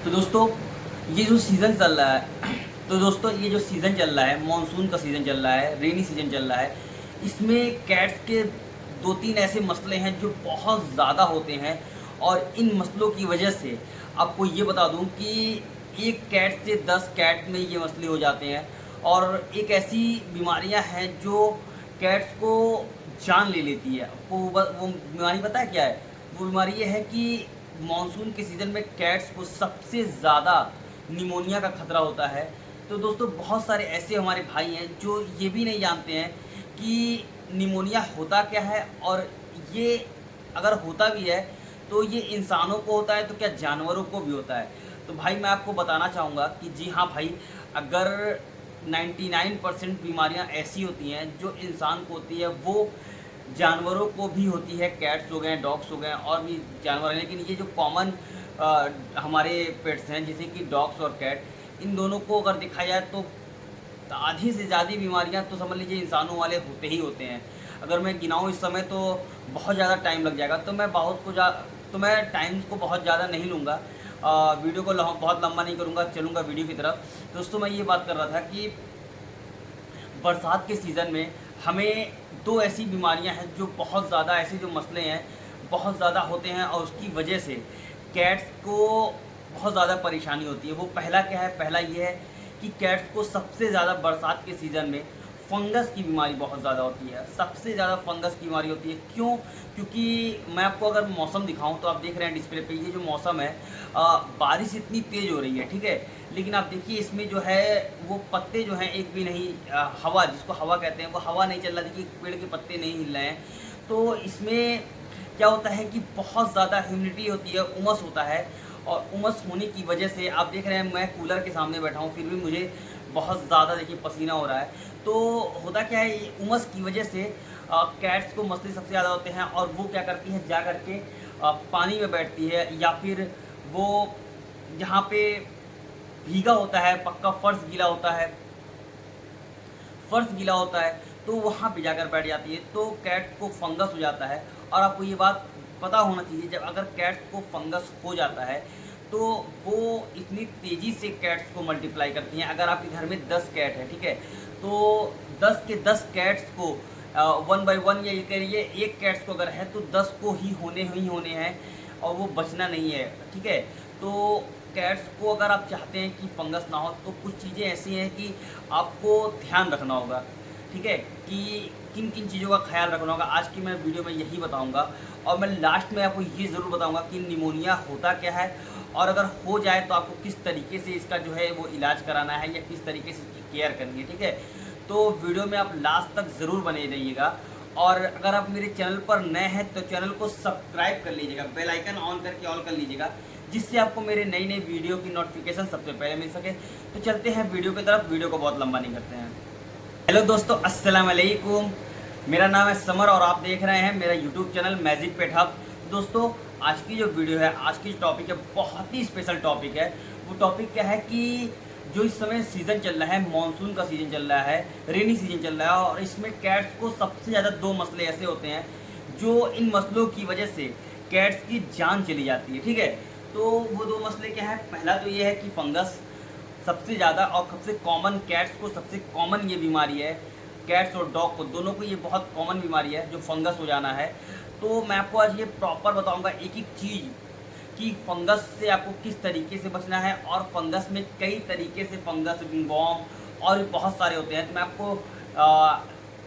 तो दोस्तों ये जो सीज़न चल रहा है तो दोस्तों ये जो सीज़न चल रहा है, मानसून का सीज़न चल रहा है, रेनी सीज़न चल रहा है, इसमें कैट्स के 2-3 ऐसे मसले हैं जो बहुत ज़्यादा होते हैं। और इन मसलों की वजह से आपको ये बता दूं कि एक कैट से 10 कैट में ये मसले हो जाते हैं। और एक ऐसी बीमारियां हैं जो कैट्स को जान ले लेती है। आपको वो बीमारी पता है क्या है? वो बीमारी ये है कि मानसून के सीज़न में कैट्स को सबसे ज़्यादा निमोनिया का खतरा होता है। तो दोस्तों बहुत सारे ऐसे हमारे भाई हैं जो ये भी नहीं जानते हैं कि निमोनिया होता क्या है, और ये अगर होता भी है तो ये इंसानों को होता है तो क्या जानवरों को भी होता है। तो भाई मैं आपको बताना चाहूँगा कि जी हाँ भाई, अगर 99% बीमारियां ऐसी होती हैं जो इंसान को होती है, वो जानवरों को भी होती है। कैट्स हो गए, डॉग्स हो गए, और भी जानवर हैं। लेकिन ये जो कॉमन हमारे पेट्स हैं जैसे कि डॉग्स और कैट, इन दोनों को अगर देखा जाए तो आधी से ज़्यादा बीमारियां तो समझ लीजिए इंसानों वाले होते ही होते हैं। अगर मैं गिनाऊँ इस समय तो बहुत ज़्यादा टाइम लग जाएगा, तो मैं टाइम को बहुत ज़्यादा नहीं लूँगा। वीडियो को बहुत लंबा नहीं करूँगा, चलूँगा वीडियो की तरफ। दोस्तों मैं ये बात कर रहा था कि बरसात के सीज़न में हमें दो ऐसी बीमारियां हैं जो बहुत ज़्यादा, ऐसे जो मसले हैं बहुत ज़्यादा होते हैं, और उसकी वजह से कैट्स को बहुत ज़्यादा परेशानी होती है। वो पहला क्या है? पहला ये है कि कैट्स को सबसे ज़्यादा बरसात के सीज़न में फंगस की बीमारी बहुत ज़्यादा होती है। सबसे ज़्यादा फंगस की बीमारी होती है। क्यों? क्योंकि मैं आपको अगर मौसम दिखाऊं तो आप देख रहे हैं डिस्प्ले पे, ये जो मौसम है, बारिश इतनी तेज़ हो रही है, ठीक है, लेकिन आप देखिए इसमें जो है वो पत्ते जो हैं एक भी नहीं, हवा, जिसको हवा कहते हैं, वो हवा नहीं चल रहा। देखिए पेड़ के पत्ते नहीं हिल रहे हैं। तो इसमें क्या होता है कि बहुत ज़्यादा ह्यूमिडिटी होती है, उमस होता है। और उमस होने की वजह से आप देख रहे हैं मैं कूलर के सामने बैठा हूँ, फिर भी मुझे बहुत ज़्यादा देखिए पसीना हो रहा है। तो होता क्या है, ये उमस की वजह से कैट्स को मसले सबसे ज़्यादा होते हैं। और वो क्या करती है, जा करके पानी में बैठती है, या फिर वो जहाँ पे भीगा होता है, पक्का फर्श गीला होता है, फर्श गीला होता है, तो वहाँ पे जाकर बैठ जाती है। तो कैट को फंगस हो जाता है। और आपको ये बात पता होना चाहिए, जब अगर कैट्स को फंगस हो जाता है तो वो इतनी तेज़ी से कैट्स को मल्टीप्लाई करती हैं। अगर आपके घर में 10 कैट है, ठीक है, तो 10 के 10 कैट्स को 1 बाई 1, या ये करिए एक कैट्स को अगर है तो 10 को ही होने हैं, और वो बचना नहीं है, ठीक है। तो कैट्स को अगर आप चाहते हैं कि फंगस ना हो तो कुछ चीज़ें ऐसी हैं कि आपको ध्यान रखना होगा, ठीक है, कि किन किन चीज़ों का ख्याल रखना होगा। आज की मैं वीडियो में यही बताऊंगा। और मैं लास्ट में आपको ये ज़रूर बताऊंगा कि निमोनिया होता क्या है, और अगर हो जाए तो आपको किस तरीके से इसका जो है वो इलाज कराना है, या किस तरीके से इसकी केयर करनी है, ठीक है। तो वीडियो में आप लास्ट तक ज़रूर बने रहिएगा। और अगर आप मेरे चैनल पर नए हैं तो चैनल को सब्सक्राइब कर लीजिएगा, बेल आइकन ऑन करके ऑल कर लीजिएगा, जिससे आपको मेरे नई नई वीडियो की नोटिफिकेशन सबसे पहले मिल सके। तो चलते हैं वीडियो की तरफ, वीडियो को बहुत लंबा नहीं करते हैं। हेलो दोस्तों, अस्सलाम वालेकुम। मेरा नाम है समर और आप देख रहे हैं मेरा यूट्यूब चैनल मैजिक पेट हब। दोस्तों आज की जो वीडियो है, आज की जो टॉपिक है, बहुत ही स्पेशल टॉपिक है। वो टॉपिक क्या है कि जो इस समय सीज़न चल रहा है, मानसून का सीज़न चल रहा है, रेनी सीज़न चल रहा है, और इसमें कैट्स को सबसे ज़्यादा दो मसले ऐसे होते हैं जो इन मसलों की वजह से कैट्स की जान चली जाती है, ठीक है। तो वो दो मसले क्या है? पहला तो ये है कि फंगस सबसे ज़्यादा और सबसे कॉमन, कैट्स को सबसे कॉमन ये बीमारी है। कैट्स और डॉग को, दोनों को ये बहुत कॉमन बीमारी है जो फंगस हो जाना है। तो मैं आपको आज ये प्रॉपर बताऊंगा एक एक चीज़ कि फंगस से आपको किस तरीके से बचना है। और फंगस में कई तरीके से फंगस, विंगवॉर्म और भी बहुत सारे होते हैं, तो मैं आपको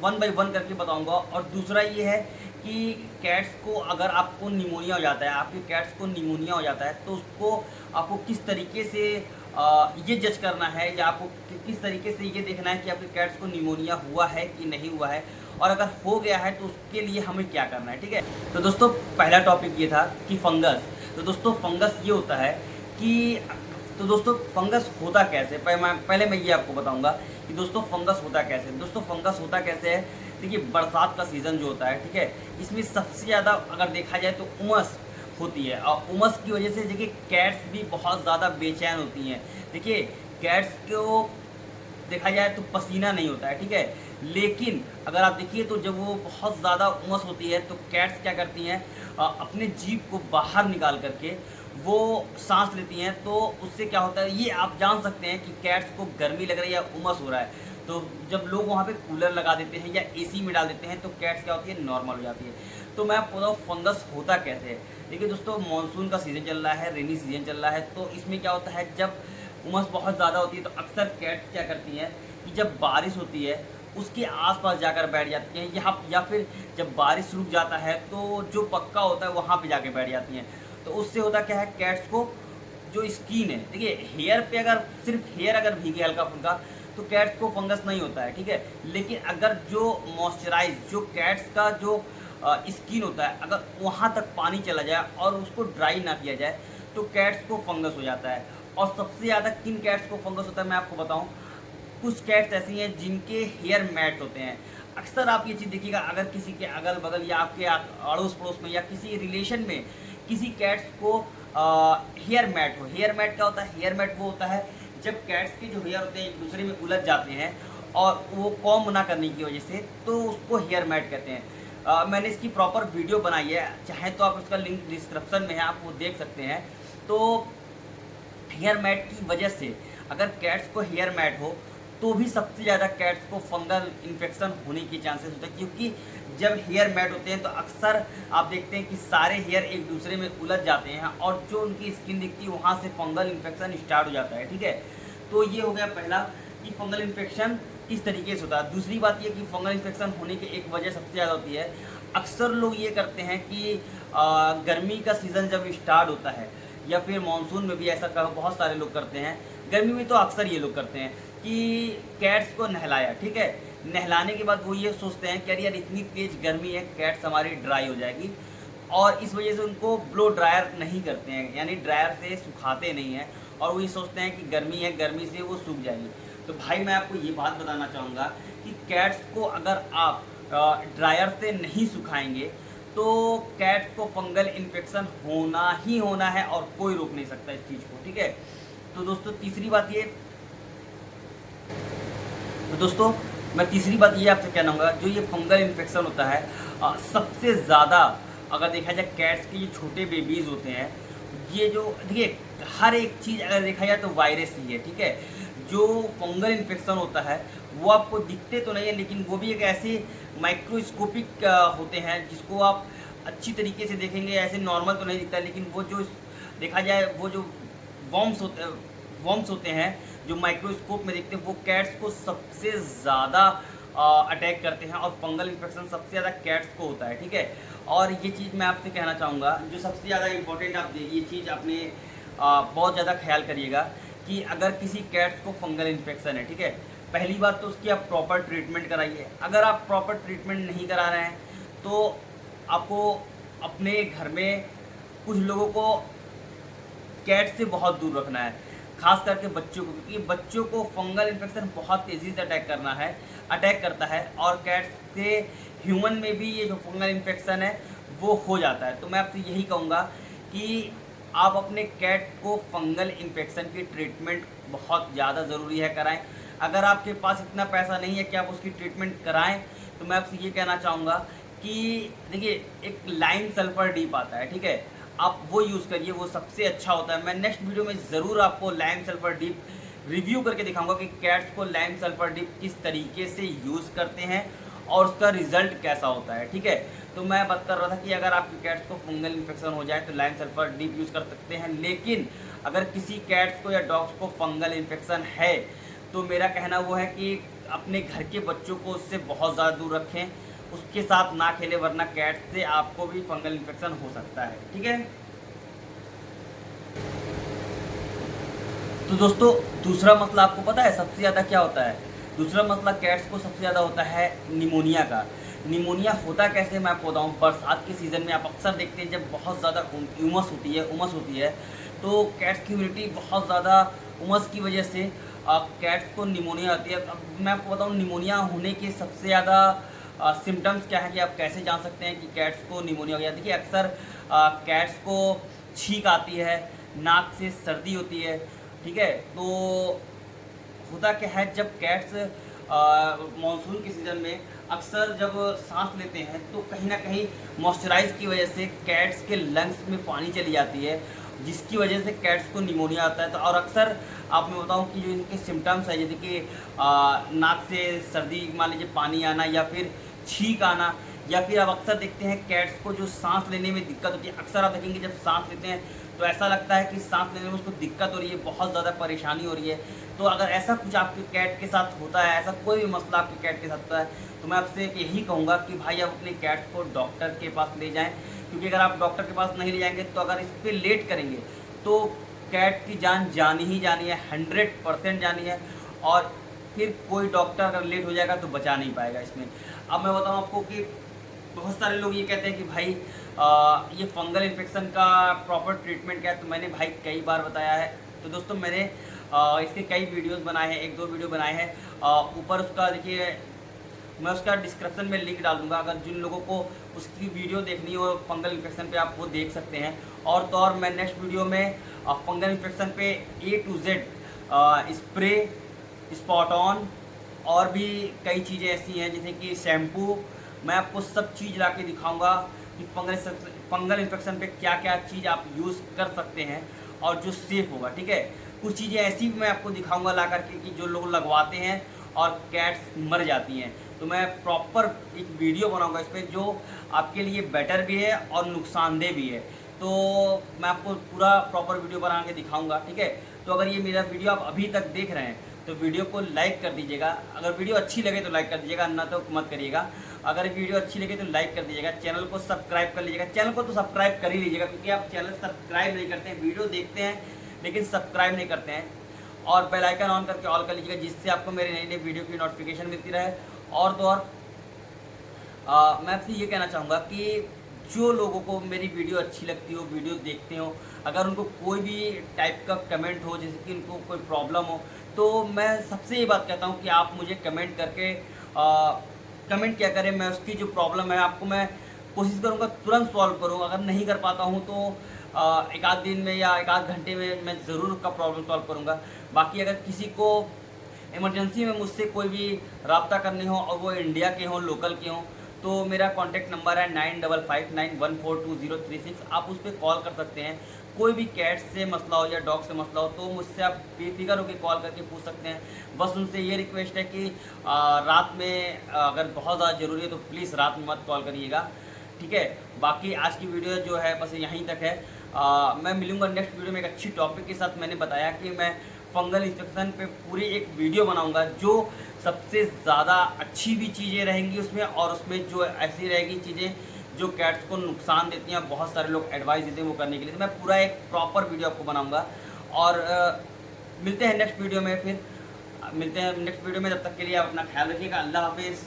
1 बाई 1 करके बताऊंगा। और दूसरा ये है कि कैट्स को अगर आपको निमोनिया हो जाता है, आपके कैट्स को निमोनिया हो जाता है, तो उसको आपको किस तरीके से ये जज करना है, या आपको किस तरीके से ये देखना है कि आपके कैट्स को निमोनिया हुआ है कि नहीं हुआ है, और अगर हो गया है तो उसके लिए हमें क्या करना है, ठीक है। तो दोस्तों पहला टॉपिक ये था कि फंगस। तो दोस्तों फंगस ये होता है कि, तो दोस्तों फंगस होता कैसे, पहले मैं ये आपको बताऊंगा कि दोस्तों फंगस होता कैसे। दोस्तों फंगस होता कैसे है? देखिए बरसात का सीज़न जो होता है, ठीक है, इसमें सबसे ज़्यादा अगर देखा जाए तो उमस होती है। और उमस की वजह से देखिए कैट्स भी बहुत ज़्यादा बेचैन होती हैं। देखिए कैट्स को देखा जाए तो पसीना नहीं होता है, ठीक है, लेकिन अगर आप देखिए तो जब वो बहुत ज़्यादा उमस होती है तो कैट्स क्या करती हैं, अपने जीभ को बाहर निकाल करके वो सांस लेती हैं, तो उससे क्या होता है, ये आप जान सकते हैं कि कैट्स को गर्मी लग रही है या उमस हो रहा है। तो जब लोग वहाँ पे कूलर लगा देते हैं या एसी में डाल देते हैं तो कैट्स क्या होती है, नॉर्मल हो जाती है। तो मैं आपको बताऊँ फंगस होता कैसे है। देखिए दोस्तों, मानसून का सीज़न चल रहा है, रेनी सीज़न चल रहा है, तो इसमें क्या होता है, जब उमस बहुत ज़्यादा होती है तो अक्सर कैट्स क्या करती हैं कि जब बारिश होती है उसके आसपास जाकर बैठ जाती हैं, या फिर जब बारिश रुक जाता है तो जो पक्का होता है वहाँ पे जाके बैठ जाती हैं। तो उससे होता क्या है, कैट्स को जो स्किन है, देखिए हेयर पे अगर सिर्फ हेयर अगर भीगे हल्का फुल्का तो कैट्स को फंगस नहीं होता है, ठीक है। लेकिन अगर जो मॉइस्चराइज जो कैट्स का जो स्किन होता है, अगर वहाँ तक पानी चला जाए और उसको ड्राई ना किया जाए तो कैट्स को फंगस हो जाता है। और सबसे ज़्यादा किन कैट्स को फंगस होता है मैं आपको बताऊँ, कुछ कैट्स ऐसी हैं जिनके हेयर मैट होते हैं। अक्सर आप ये चीज़ देखिएगा, अगर किसी के अगल बगल या आपके अड़ोस पड़ोस में या किसी रिलेशन में किसी कैट्स को हेयर मैट हो। हेयर मैट क्या होता है, हेयर मैट वो होता है जब कैट्स के जो हेयर होते हैं एक दूसरे में उलझ जाते हैं और वो कॉम्ब ना करने की वजह से, तो उसको हेयर मैट कहते हैं। मैंने इसकी प्रॉपर वीडियो बनाई है, चाहे तो आप उसका लिंक डिस्क्रिप्शन में है, आप वो देख सकते हैं। तो हेयर मैट की वजह से अगर कैट्स को हेयर मैट हो तो भी सबसे ज़्यादा कैट्स को फंगल इन्फेक्शन होने के चांसेस होते हैं, क्योंकि जब हेयर मैट होते हैं तो अक्सर आप देखते हैं कि सारे हेयर एक दूसरे में उलझ जाते हैं और जो उनकी स्किन दिखती है वहाँ से फंगल इन्फेक्शन स्टार्ट हो जाता है, ठीक है। तो ये हो गया पहला कि फंगल इन्फेक्शन किस तरीके से होता है। दूसरी बात ये कि फंगल इन्फेक्शन होने की एक वजह सबसे ज़्यादा होती है, अक्सर लोग ये करते हैं कि गर्मी का सीज़न जब स्टार्ट होता है या फिर मानसून में भी ऐसा बहुत सारे लोग करते हैं, गर्मी में तो अक्सर ये लोग करते हैं कि कैट्स को नहलाया, ठीक है। नहलाने के बाद वो ये सोचते हैं कि अरे यार इतनी तेज़ गर्मी है, कैट्स हमारी ड्राई हो जाएगी, और इस वजह से उनको ब्लो ड्रायर नहीं करते हैं, यानी ड्रायर से सुखाते नहीं हैं, और वो ये सोचते हैं कि गर्मी है, गर्मी से वो सूख जाएगी। तो भाई मैं आपको ये बात बताना चाहूँगा कि कैट्स को अगर आप ड्रायर से नहीं सुखाएंगे तो कैट्स को फंगल इन्फेक्शन होना ही होना है और कोई रोक नहीं सकता इस चीज़ को, ठीक है। तो दोस्तों तीसरी बात ये तो दोस्तों मैं तीसरी बात ये आपसे कहना चाहूँगा, जो ये फंगल इन्फेक्शन होता है सबसे ज़्यादा अगर देखा जाए कैट्स के जो छोटे बेबीज़ होते हैं, ये जो देखिए हर एक चीज़ अगर देखा जाए तो वायरस ही है, ठीक है। जो फंगल इन्फेक्शन होता है वो आपको दिखते तो नहीं है, लेकिन वो भी एक ऐसे माइक्रोस्कोपिक होते हैं जिसको आप अच्छी तरीके से देखेंगे, ऐसे नॉर्मल तो नहीं दिखता, लेकिन वो जो देखा जाए वो जो वर्म्स होते हैं जो माइक्रोस्कोप में देखते हैं, वो कैट्स को सबसे ज़्यादा अटैक करते हैं और फंगल इन्फेक्शन सबसे ज़्यादा कैट्स को होता है, ठीक है। और ये चीज़ मैं आपसे कहना चाहूँगा, जो सबसे ज़्यादा इम्पोर्टेंट आप ये चीज़ आपने बहुत ज़्यादा ख्याल करिएगा कि अगर किसी कैट्स को फंगल इन्फेक्शन है, ठीक है, पहली बात तो उसकी आप प्रॉपर ट्रीटमेंट कराइए। अगर आप प्रॉपर ट्रीटमेंट नहीं करा रहे हैं तो आपको अपने घर में कुछ लोगों को कैट से बहुत दूर रखना है, खास करके बच्चों को, क्योंकि बच्चों को फंगल इन्फेक्शन बहुत तेज़ी से अटैक करता है और कैट से ह्यूमन में भी ये जो फंगल इन्फेक्शन है वो हो जाता है। तो मैं आपसे यही कहूँगा कि आप अपने कैट को फंगल इन्फेक्शन की ट्रीटमेंट बहुत ज़्यादा ज़रूरी है कराएं। अगर आपके पास इतना पैसा नहीं है कि आप उसकी ट्रीटमेंट कराएं तो मैं आपसे ये कहना चाहूँगा कि देखिए एक लाइम सल्फर डीप आता है, ठीक है, आप वो यूज़ करिए, वो सबसे अच्छा होता है। मैं नेक्स्ट वीडियो में ज़रूर आपको लाइम सल्फर डीप रिव्यू करके दिखाऊंगा कि कैट्स को लाइम सल्फर डीप किस तरीके से यूज़ करते हैं और उसका रिजल्ट कैसा होता है, ठीक है। तो मैं बात कर रहा था कि अगर आपकी कैट्स को फंगल इन्फेक्शन हो जाए तो लाइम सल्फर डीप यूज़ कर सकते हैं, लेकिन अगर किसी कैट्स को या डॉग्स को फंगल इन्फेक्शन है तो मेरा कहना वो है कि अपने घर के बच्चों को उससे बहुत ज़्यादा दूर रखें, उसके साथ ना खेलें, वरना कैट से आपको भी फंगल इन्फेक्शन हो सकता है, ठीक है। तो दोस्तों दूसरा मसला आपको पता है सबसे ज़्यादा क्या होता है? दूसरा मसला कैट्स को सबसे ज़्यादा होता है निमोनिया का। निमोनिया होता कैसे मैं आपको बताऊँ, बरसात के सीज़न में आप अक्सर देखते हैं जब बहुत ज़्यादा उमस होती है तो कैट्स की इम्यूनिटी बहुत ज़्यादा उमस की वजह से कैट्स को निमोनिया आती है। अब मैं आपको बताऊँ निमोनिया होने के सबसे ज़्यादा सिम्टम्स क्या है कि आप कैसे जान सकते हैं कि कैट्स को निमोनिया हो गया। देखिए अक्सर कैट्स को छींक आती है, नाक से सर्दी होती है, ठीक है। तो होता क्या है जब कैट्स मानसून के सीज़न में अक्सर जब सांस लेते हैं तो कहीं ना कहीं मॉइस्चराइज की वजह से कैट्स के लंग्स में पानी चली जाती है, जिसकी वजह से कैट्स को निमोनिया आता है। तो और अक्सर आप मैं बताऊँ कि जो इनके सिम्टम्स है, जैसे कि नाक से सर्दी मान लीजिए पानी आना, या फिर छींक आना, या फिर आप अक्सर देखते हैं कैट्स को जो सांस लेने में दिक्कत होती है। अक्सर आप देखेंगे जब सांस लेते हैं तो ऐसा लगता है कि सांस लेने में उसको दिक्कत हो रही है, बहुत ज़्यादा परेशानी हो रही है। तो अगर ऐसा कुछ आपके कैट के साथ होता है, ऐसा कोई भी मसला आपके कैट के साथ होता है, तो मैं आपसे यही कहूँगा कि भाई आप अपने कैट्स को डॉक्टर के पास ले जाएँ। क्योंकि अगर आप डॉक्टर के पास नहीं ले जाएंगे, तो अगर इस पर लेट करेंगे तो कैट की जान जानी ही जानी है, 100% जानी है। और फिर कोई डॉक्टर अगर लेट हो जाएगा तो बचा नहीं पाएगा इसमें। अब मैं बताऊँ आपको कि बहुत सारे लोग ये कहते हैं कि भाई ये फंगल इन्फेक्शन का प्रॉपर ट्रीटमेंट क्या है, तो मैंने भाई कई बार बताया है। तो दोस्तों मैंने इसके कई वीडियोस बनाए हैं, 1-2 वीडियो बनाए हैं। ऊपर उसका देखिए, मैं उसका डिस्क्रिप्शन में लिंक डाल दूँगा, अगर जिन लोगों को उसकी वीडियो देखनी हो फंगल इन्फेक्शन पे, आप वो देख सकते हैं। और तो और मैं नेक्स्ट वीडियो में फंगल इन्फेक्शन पे A to Z spray, spot on और भी कई चीज़ें ऐसी हैं, जैसे कि शैम्पू, मैं आपको सब चीज़ ला के दिखाऊँगा कि फंगल इन्फेक्शन पे क्या क्या चीज़ आप यूज़ कर सकते हैं और जो सेफ़ होगा, ठीक है। कुछ चीज़ें ऐसी भी मैं आपको दिखाऊँगा ला करके कि जो लोग लगवाते हैं और कैट्स मर जाती हैं। तो मैं प्रॉपर एक वीडियो बनाऊँगा इस पर, जो आपके लिए बेटर भी है और नुकसानदेह भी है। तो मैं आपको पूरा प्रॉपर वीडियो बना के दिखाऊँगा, ठीक है। तो अगर ये मेरा वीडियो आप अभी तक देख रहे हैं तो वीडियो को लाइक कर दीजिएगा। अगर वीडियो अच्छी लगे तो लाइक कर दीजिएगा, ना तो मत करिएगा। अगर वीडियो अच्छी लगे तो लाइक कर दीजिएगा, चैनल को सब्सक्राइब कर लीजिएगा। चैनल को तो सब्सक्राइब कर ही लीजिएगा, क्योंकि आप चैनल सब्सक्राइब नहीं करते हैं, वीडियो देखते हैं लेकिन सब्सक्राइब नहीं करते हैं। और बेल आइकन ऑन करके ऑल कर लीजिएगा, जिससे आपको मेरे नई नई वीडियो की नोटिफिकेशन मिलती रहे। और तो और मैं आपसे ये कहना चाहूँगा कि जो लोगों को मेरी वीडियो अच्छी लगती हो, वीडियो देखते हो, अगर उनको कोई भी टाइप का कमेंट हो, जैसे कि उनको कोई प्रॉब्लम हो, तो मैं सबसे ये बात कहता हूँ कि आप मुझे कमेंट करके कमेंट क्या करें। मैं उसकी जो प्रॉब्लम है आपको मैं कोशिश करूँगा तुरंत सॉल्व करूँ। अगर नहीं कर पाता हूँ तो एक आध दिन में या एक आध घंटे में मैं ज़रूर उसका प्रॉब्लम सॉल्व करूँगा। बाकी अगर किसी को इमरजेंसी में मुझसे कोई भी रब्ता करनी हो और वो इंडिया के हों, लोकल के हों, तो मेरा कॉन्टैक्ट नंबर है 9559142036। आप उस पर कॉल कर सकते हैं। कोई भी कैट से मसला हो या डॉग से मसला हो तो मुझसे आप बेफिक्र होकर कॉल करके पूछ सकते हैं। बस उनसे ये रिक्वेस्ट है कि रात में अगर बहुत ज़्यादा ज़रूरी है तो प्लीज़ रात में मत कॉल करिएगा, ठीक है। बाकी आज की वीडियो जो है बस यहीं तक है। मैं मिलूँगा नेक्स्ट वीडियो में एक अच्छी टॉपिक के साथ। मैंने बताया कि मैं फंगल इन्फेक्शन पे पूरी एक वीडियो बनाऊंगा, जो सबसे ज़्यादा अच्छी भी चीज़ें रहेंगी उसमें, और उसमें जो ऐसी रहेगी चीज़ें जो कैट्स को नुकसान देती हैं, बहुत सारे लोग एडवाइस देते हैं वो करने के लिए। तो मैं पूरा एक प्रॉपर वीडियो आपको बनाऊंगा। और मिलते हैं नेक्स्ट वीडियो में, फिर मिलते हैं नेक्स्ट वीडियो में। जब तक के लिए आप अपना ख्याल रखिएगा। अल्लाह हाफिज़।